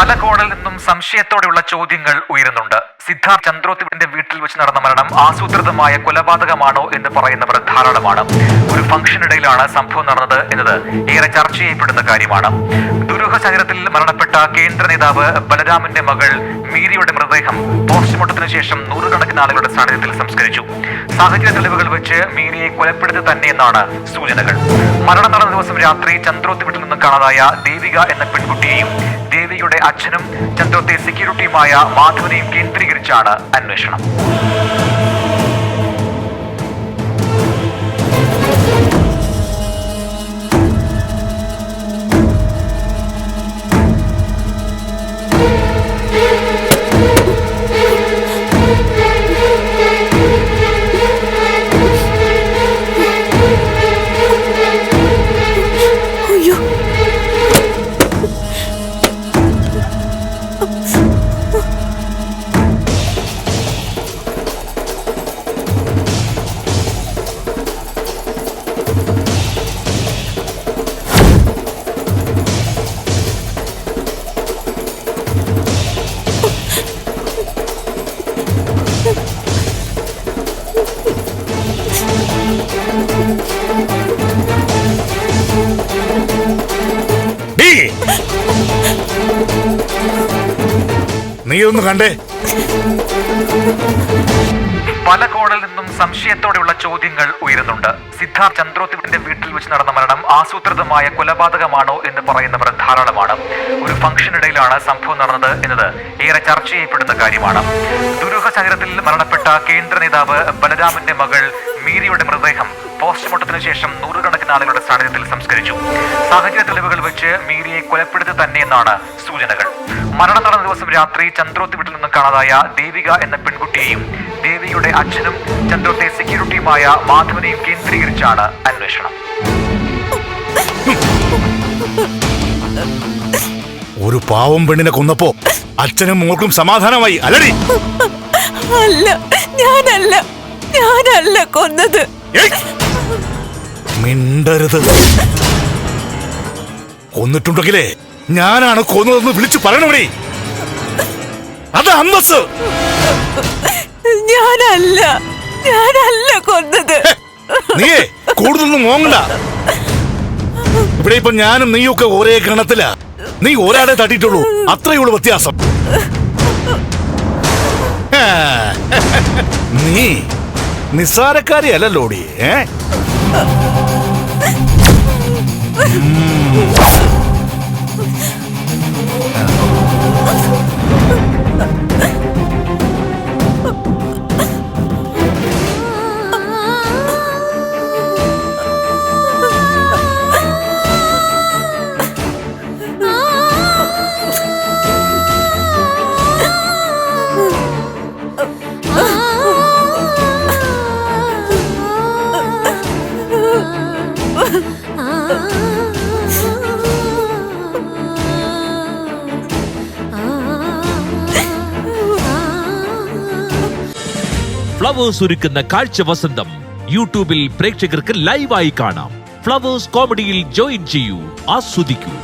പല കോണിൽ നിന്നും സംശയത്തോടെയുള്ള ചോദ്യങ്ങൾ ഉയരുന്നുണ്ട്. സിദ്ധാർത്ഥ് ചന്ദ്രോത്തിന്റെ വീട്ടിൽ വെച്ച് നടന്ന മരണം ആസൂത്രിതമായ കൊലപാതകമാണോ എന്ന് പറയുന്നവർ ധാരാളമാണ്. ഒരു ഫംഗ്ഷനിടയിലാണ് സംഭവം നടന്നത് എന്നത് ഏറെ ചർച്ച ചെയ്യപ്പെടുന്ന കാര്യമാണ്. ദുരൂഹ സാഹചര്യത്തിൽ മരണപ്പെട്ട കേന്ദ്ര നേതാവ് ബലരാമിന്റെ മകൾ മീരയുടെ മൃതദേഹം പോസ്റ്റ്മോർട്ടത്തിന് ശേഷം നൂറുകണക്കിന് ആളുകളുടെ സാന്നിധ്യത്തിൽ സംസ്കരിച്ചു. സാഹചര്യ തെളിവുകൾ വെച്ച് മീരയെ കൊലപ്പെടുത്തി തന്നെയെന്നാണ് സൂചനകൾ. മരണം നടന്ന ദിവസം രാത്രി ചന്ദ്രോത്ത് വീട്ടിൽ നിന്നും കാണാതായ ദേവിക എന്ന പെൺകുട്ടിയെയും ദേവിയുടെ അച്ഛനും ചന്ദ്രോത്തെ സെക്യൂരിറ്റിയുമായ മാധവനെയും കേന്ദ്രീകരിച്ചാണ് അന്വേഷണം. നീ ഒന്ന് കണ്ടേ. പല കോണിൽ നിന്നും സംശയത്തോടെയുള്ള ചോദ്യങ്ങൾ ഉയരുന്നുണ്ട്. സിദ്ധാർത്ഥ് ചന്ദ്രോത്തിന്റെ വീട്ടിൽ വെച്ച് നടന്ന മരണം ആസൂത്രിതമായ കൊലപാതകമാണോ എന്ന് പറയുന്നവർ ധാരാളമാണ്. ഒരു ഫംഗ്ഷനിടയിലാണ് സംഭവം നടന്നത് എന്നത് ഏറെ ചർച്ച ചെയ്യപ്പെടുന്ന കാര്യമാണ്. ദുരൂഹ സാഹചര്യത്തിൽ മരണപ്പെട്ട കേന്ദ്ര നേതാവ് ബലരാമിന്റെ മകൾ മീരയുടെ മൃതദേഹം പോസ്റ്റ്മോർട്ടത്തിന് ശേഷം നൂറുകണക്കിന് ആളുകളുടെ സാന്നിധ്യത്തിൽ സംസ്കരിച്ചു. സാഹചര്യ തെളിവുകൾ വെച്ച് മീരയെ കൊലപ്പെടുത്തി തന്നെയെന്നാണ് സൂചനകൾ. മരണം നടന്ന ദിവസം രാത്രി ചന്ദ്രോത്ത് വീട്ടിൽ നിന്നും കാണാതായ ദേവിക എന്ന പെൺകുട്ടിയെയും ദേവിയുടെ അച്ഛനും ചന്ദ്രോത്തെ സെക്യൂരിറ്റിയുമായ മാധവനെയും കേന്ദ്രീകരിച്ചാണ് അന്വേഷണം. ഒരു പാവം പെണ്ണിനെ കൊന്നപ്പോ അച്ഛനും മോൾക്കും സമാധാനമായി അല്ലടി? അല്ല, ഞാനല്ല കൊന്നത്. മിണ്ടരുത്. കൊന്നിട്ടുണ്ടെങ്കിലേ ഞാനാണ് കൊന്നതെന്ന് വിളിച്ചു പറയണവടി. അത് അന്തസ്. ഞാനല്ല കൊന്നത്. നീയേ കൂടുതലൊന്നും മോങ്ങണ്ട. ഇവിടെ ഇപ്പൊ ഞാനും നീയൊക്കെ ഒരേ ഗണത്തില. നീ ഒരാളെ തട്ടിയിട്ടുള്ളൂ, അത്രയുള്ള വ്യത്യാസം. നീ നിസ്സാരക്കാരി അല്ലല്ലോടി. ഫ്ലവേഴ്സ് ഒരുക്കുന്ന കാഴ്ച വസന്തം യൂട്യൂബിൽ പ്രേക്ഷകർക്ക് ലൈവായി കാണാം. ഫ്ലവേഴ്സ് കോമഡിയിൽ ജോയിൻ ചെയ്യൂ, ആസ്വദിക്കൂ.